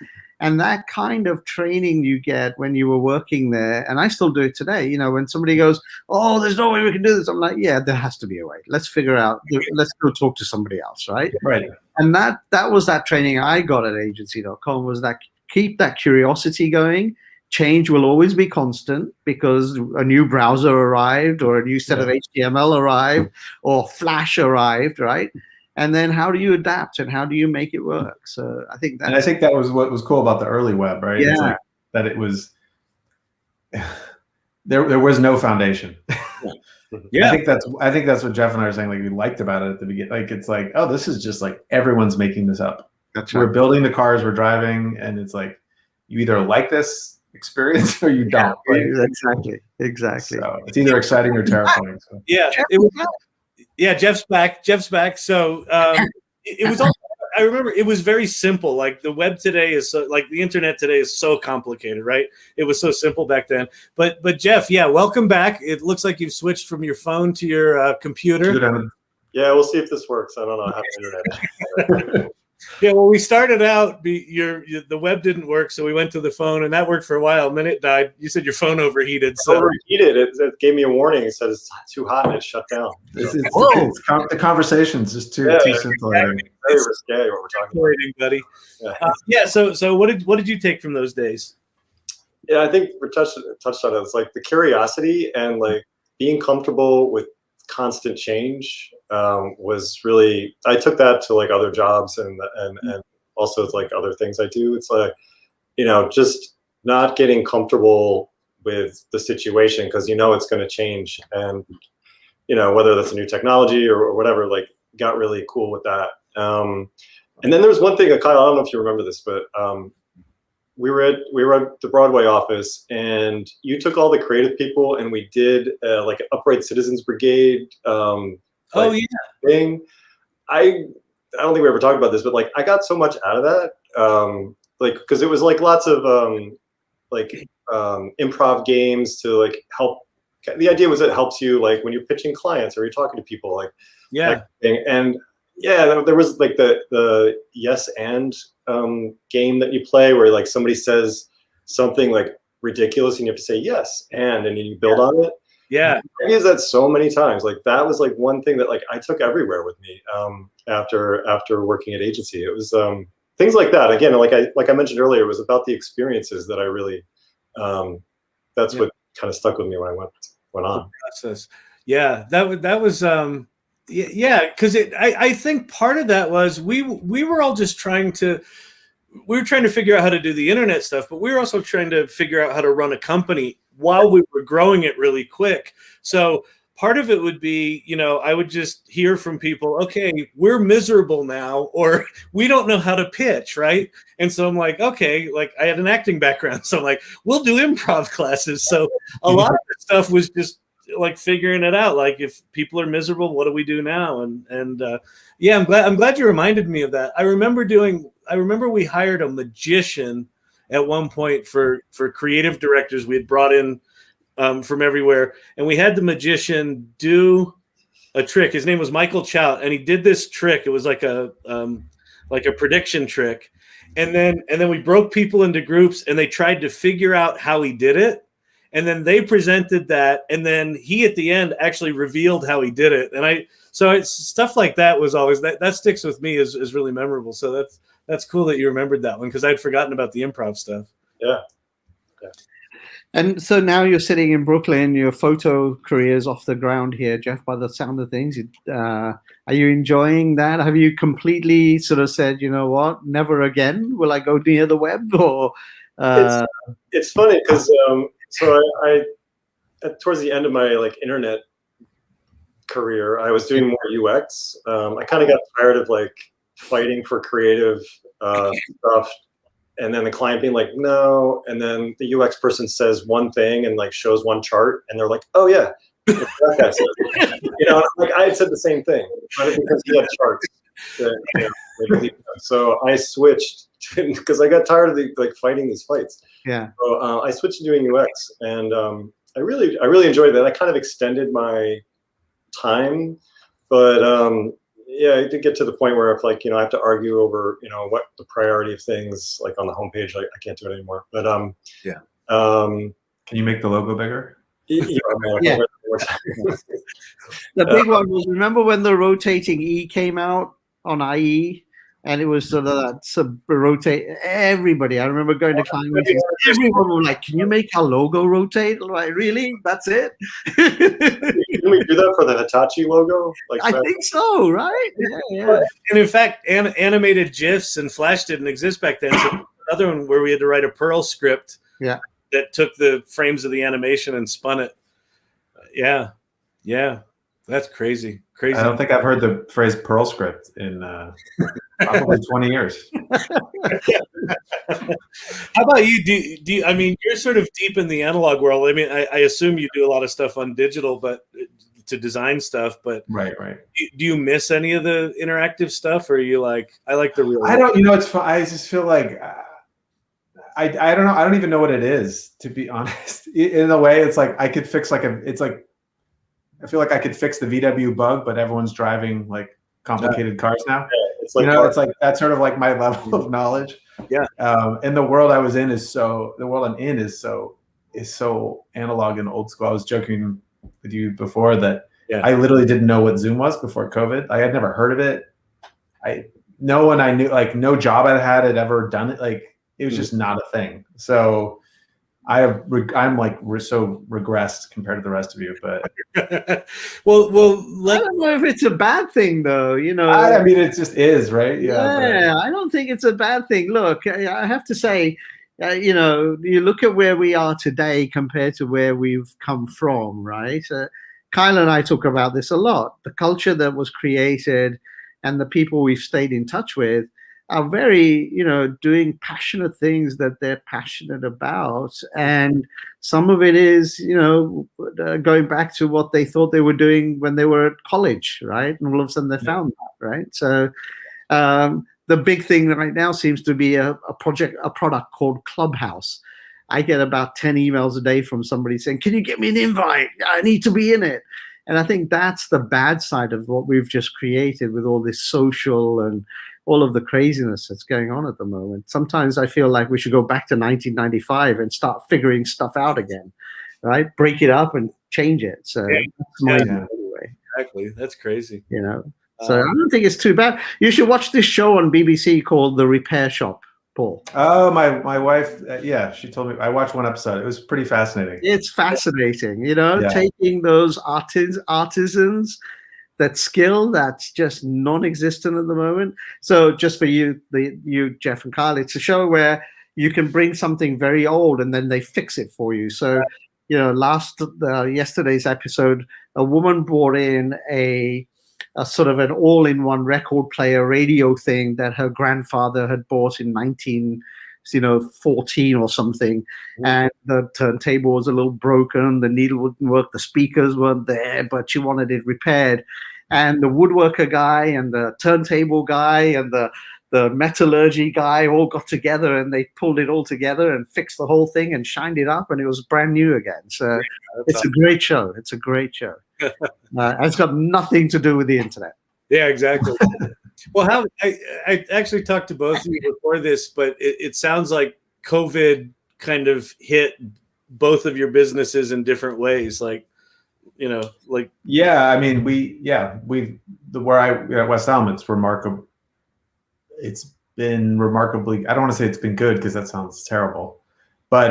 And that kind of training you get when you were working there, and I still do it today, you know, when somebody goes, oh, there's no way we can do this. I'm like, yeah, there has to be a way. Let's figure out, let's go talk to somebody else, right? Right. And that was that training I got at agency.com, was that keep that curiosity going. Change will always be constant because a new browser arrived or a new set of HTML arrived or Flash arrived, right? And then how do you adapt and how do you make it work? So I think that was what was cool about the early web, right? Yeah. It's like that it was there was no foundation. Yeah. I think that's what Geoff and I are saying, like we liked about it at the beginning. Like it's like, oh, this is just like everyone's making this up. We're building the cars we're driving, and it's like you either like this experience or you don't. Exactly. So it's either exciting or terrifying. So. Yeah. It was. Yeah, Geoff's back. So it was also, I remember it was very simple. Like the web today is so, like the internet today is so complicated, right? It was so simple back then. But Geoff, yeah, welcome back. It looks like you've switched from your phone to your computer. Yeah, we'll see if this works. I don't know. I have internet. Yeah, well, we started out, the web didn't work, so we went to the phone, and that worked for a while, and then it died. You said your phone overheated. So overheated. It gave me a warning. It said it's too hot, and it shut down. The conversation's just too scintillating. Very risque what we're talking about, buddy. Yeah. So what did you take from those days? Yeah, I think we touched on it. It's like the curiosity and like being comfortable with constant change was really, I took that to like other jobs and also like other things I do. It's like, just not getting comfortable with the situation because it's going to change, and whether that's a new technology or whatever, like got really cool with that. And then there was one thing, Kyle, I don't know if you remember this, but we were at the Broadway office, and you took all the creative people, and we did like an Upright Citizens Brigade thing. I don't think we ever talked about this, but like I got so much out of that, like because it was like lots of improv games to like help. The idea was it helps you like when you're pitching clients or you're talking to people, like and yeah, there was like the yes and game that you play where like somebody says something like ridiculous and you have to say yes and then you build on it. Yeah, I use that so many times. Like that was like one thing that like I took everywhere with me after working at agency. It was things like that. Again, like I mentioned earlier, it was about the experiences that I really that's what kind of stuck with me when I went on. Process. Yeah, that was yeah, because I think part of that was we were all just trying to figure out how to do the internet stuff, but we were also trying to figure out how to run a company while we were growing it really quick. So part of it would be, I would just hear from people, okay, we're miserable now, or we don't know how to pitch, right? And so I'm like, okay, like I had an acting background, so I'm like, we'll do improv classes. So a lot of the stuff was just like figuring it out. Like if people are miserable, what do we do now? And yeah, I'm glad you reminded me of that. I remember we hired a magician at one point for creative directors. We had brought in from everywhere, and we had the magician do a trick. His name was Michael Chout, and he did this trick. It was like a prediction trick, and then we broke people into groups, and they tried to figure out how he did it. And then they presented that, and then he at the end actually revealed how he did it. And so it's stuff like that was always that sticks with me as really memorable. So that's cool that you remembered that one because I'd forgotten about the improv stuff. Yeah. And so now you're sitting in Brooklyn. Your photo career is off the ground here, Geoff. By the sound of things, are you enjoying that? Have you completely sort of said, you know what, never again will I go near the web? Or it's funny because. So I towards the end of my like internet career, I was doing more UX. I kind of got tired of like fighting for creative stuff, and then the client being like, no, and then the UX person says one thing and like shows one chart, and they're like, oh yeah, that's it. Like I had said the same thing, but because he had charts. So I switched because I got tired of like fighting these fights. Yeah. So I switched to doing UX, and I really enjoyed that. I kind of extended my time, but yeah, I did get to the point where if like I have to argue over what the priority of things like on the homepage, like I can't do it anymore. But yeah. Can you make the logo bigger? Yeah. The big one was, remember when the rotating E came out on IE? And it was sort of that rotate everybody. I remember going to client meetings. Everyone was like, "Can you make our logo rotate?" Like, really? That's it? Can we do that for the Hitachi logo? Like, I think so, right? Yeah. And in fact, animated GIFs and Flash didn't exist back then. So another one where we had to write a Perl script. Yeah. That took the frames of the animation and spun it. Yeah. That's crazy. I don't think I've heard the phrase Perl script in probably 20 years. How about you? Do you, I mean, you're sort of deep in the analog world. I mean, I assume you do a lot of stuff on digital, but to design stuff, but right. do you miss any of the interactive stuff, or are you like, I like the real? I don't. You know, it's fun. I just feel like I don't know. I don't even know what it is, to be honest. In a way, it's like I could fix it's like I feel like I could fix the VW bug, but everyone's driving like complicated cars now. Yeah, it's like it's like that's sort of like my level of knowledge. Yeah. And the world I'm in is so analog and old school. I was joking with you before that I literally didn't know what Zoom was before COVID. I had never heard of it. No one I knew, like no job I had ever done it. Like it was just not a thing. So I'm like we're so regressed compared to the rest of you, but well, I don't know if it's a bad thing though. You know, I mean, it just is, right? Yeah, I don't think it's a bad thing. Look, I have to say, you know, you look at where we are today compared to where we've come from, right? Kyle and I talk about this a lot. The culture that was created and the people we've stayed in touch with are very, you know, doing passionate things that they're passionate about. And some of it is, you know, going back to what they thought they were doing when they were at college, right? And all of a sudden they found that, right? So the big thing right now seems to be a product called Clubhouse. I get about 10 emails a day from somebody saying, can you get me an invite? I need to be in it. And I think that's the bad side of what we've just created with all this social and all of the craziness that's going on at the moment. Sometimes I feel like we should go back to 1995 and start figuring stuff out again, right? Break it up and change it. So that's my view anyway. Exactly. That's crazy. You know, so I don't think it's too bad. You should watch this show on BBC called The Repair Shop, Paul. Oh, my wife, she told me. I watched one episode. It was pretty fascinating. It's fascinating, you know, taking those artisans, that skill that's just non-existent at the moment. So just for you, Geoff and Kyle, it's a show where you can bring something very old and then they fix it for you. So, you know, yesterday's episode, a woman brought in a sort of an all-in-one record player radio thing that her grandfather had bought in 1914 or something, and the turntable was a little broken, the needle wouldn't work, the speakers weren't there, but she wanted it repaired. And the woodworker guy and the turntable guy and the metallurgy guy all got together and they pulled it all together and fixed the whole thing and shined it up, and it was brand new again. So it's a great show. It's a great show. It's got nothing to do with the internet. Yeah, exactly. Well, I actually talked to both of you before this, but it sounds like COVID kind of hit both of your businesses in different ways. Like, you know, like I mean, where at West Elm, it's remarkable. It's been remarkably. I don't want to say it's been good because that sounds terrible, but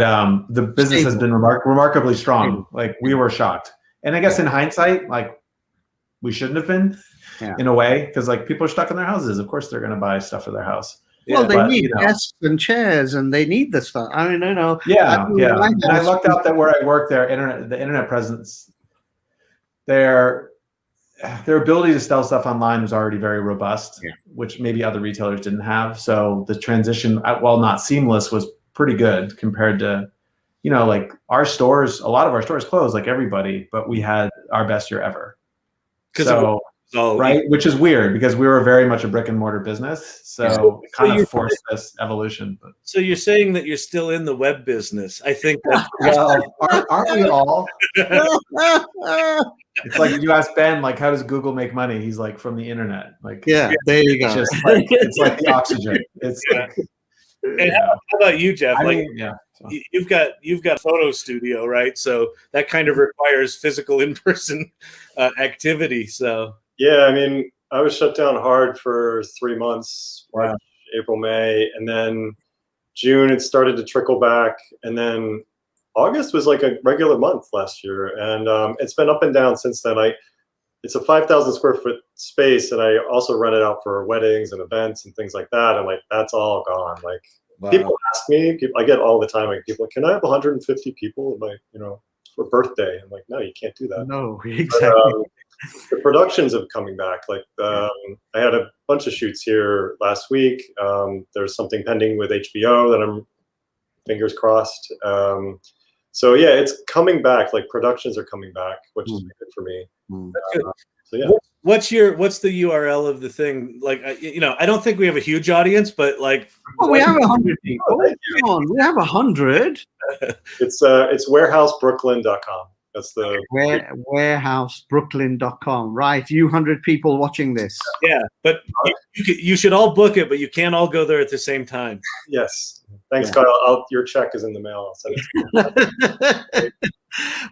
the business has been remarkably strong. Like we were shocked, and I guess in hindsight, like we shouldn't have been in a way, because like people are stuck in their houses. Of course, they're going to buy stuff for their house. Well, they need desks and chairs, and they need the stuff. I mean, I know. And I lucked out that where I work, the internet presence, their ability to sell stuff online was already very robust, which maybe other retailers didn't have. So the transition, while not seamless, was pretty good compared to, you know, like our stores. A lot of our stores closed, like everybody, but we had our best year ever. Right, which is weird because we were very much a brick and mortar business, so it kind of forced this evolution. But so you're saying that you're still in the web business? I think that's well, aren't we all? It's like you ask Ben, like, how does Google make money? He's like, from the internet. Like, there you go. It's like the oxygen. It's like. And how about you, Geoff? You've got a photo studio, right? So that kind of requires physical in-person activity. So yeah, I mean, I was shut down hard for 3 months, March, April, May, and then June it started to trickle back, and then August was like a regular month last year, and it's been up and down since then. It's a 5,000 square foot space, and I also rent it out for weddings and events and things like that. And like that's all gone. Like people ask me, I get all the time, like people, can I have 150 people at my, you know, for birthday? I'm like, no, you can't do that. No, exactly. The productions have coming back. Like I had a bunch of shoots here last week. There's something pending with HBO that I'm fingers crossed. So yeah, it's coming back. Like productions are coming back, which is good for me. So yeah. What's the URL of the thing? Like, I don't think we have a huge audience, but like, we have 100 people. Come on, we have 100. It's warehousebrooklyn.com. That's the warehousebrooklyn.com. Right, you 100 people watching this. Yeah, but you should all book it, but you can't all go there at the same time. Yes. Thanks, Kyle. Your check is in the mail. I'll send it to you.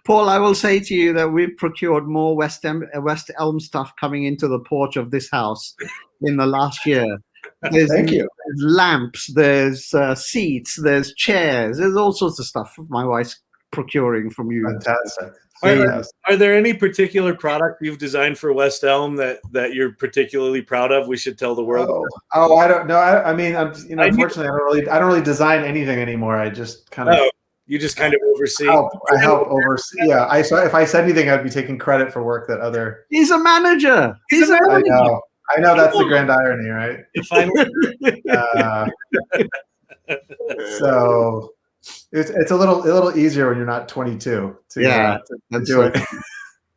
Paul, I will say to you that we've procured more West Elm stuff coming into the porch of this house in the last year. Thank you. There's lamps, there's seats, there's chairs, there's all sorts of stuff my wife's procuring from you. Fantastic. Are there any particular product you've designed for West Elm that you're particularly proud of? We should tell the world. Oh, I don't know. I mean, unfortunately, I don't really design anything anymore. I just kind of. You just kind of oversee. I help oversee. Yeah. So if I said anything, I'd be taking credit for work that other. He's a manager. He's a manager. I know that's the grand irony, right? So it's a little easier when you're not 22 to do it.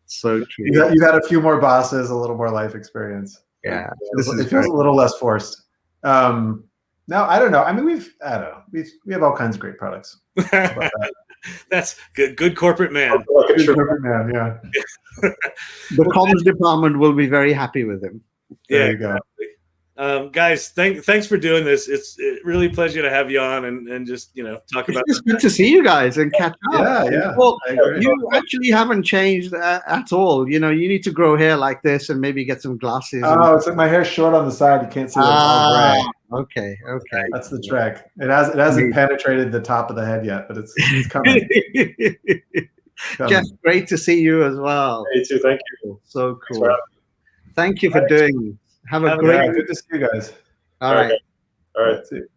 So true. You've had a few more bosses, a little more life experience. Yeah, it feels a little less forced. No, I don't know. I mean, we have all kinds of great products. That's good. Good corporate man. Good corporate man. Yeah. The comms department will be very happy with him. There you go. Guys, thanks for doing this. It's really a pleasure to have you on and just talk about. It's good to see you guys and catch up. Yeah. Well, you actually haven't changed at all. You need to grow hair like this and maybe get some glasses. Oh, it's like my hair's short on the side. You can't see that. Okay. That's the trick. It hasn't penetrated the top of the head yet, but it's coming. Geoff, great to see you as well. Hey, too. Thank you. So cool. Thank you for doing. Have a great. Good to see you guys. All right. All right. See you.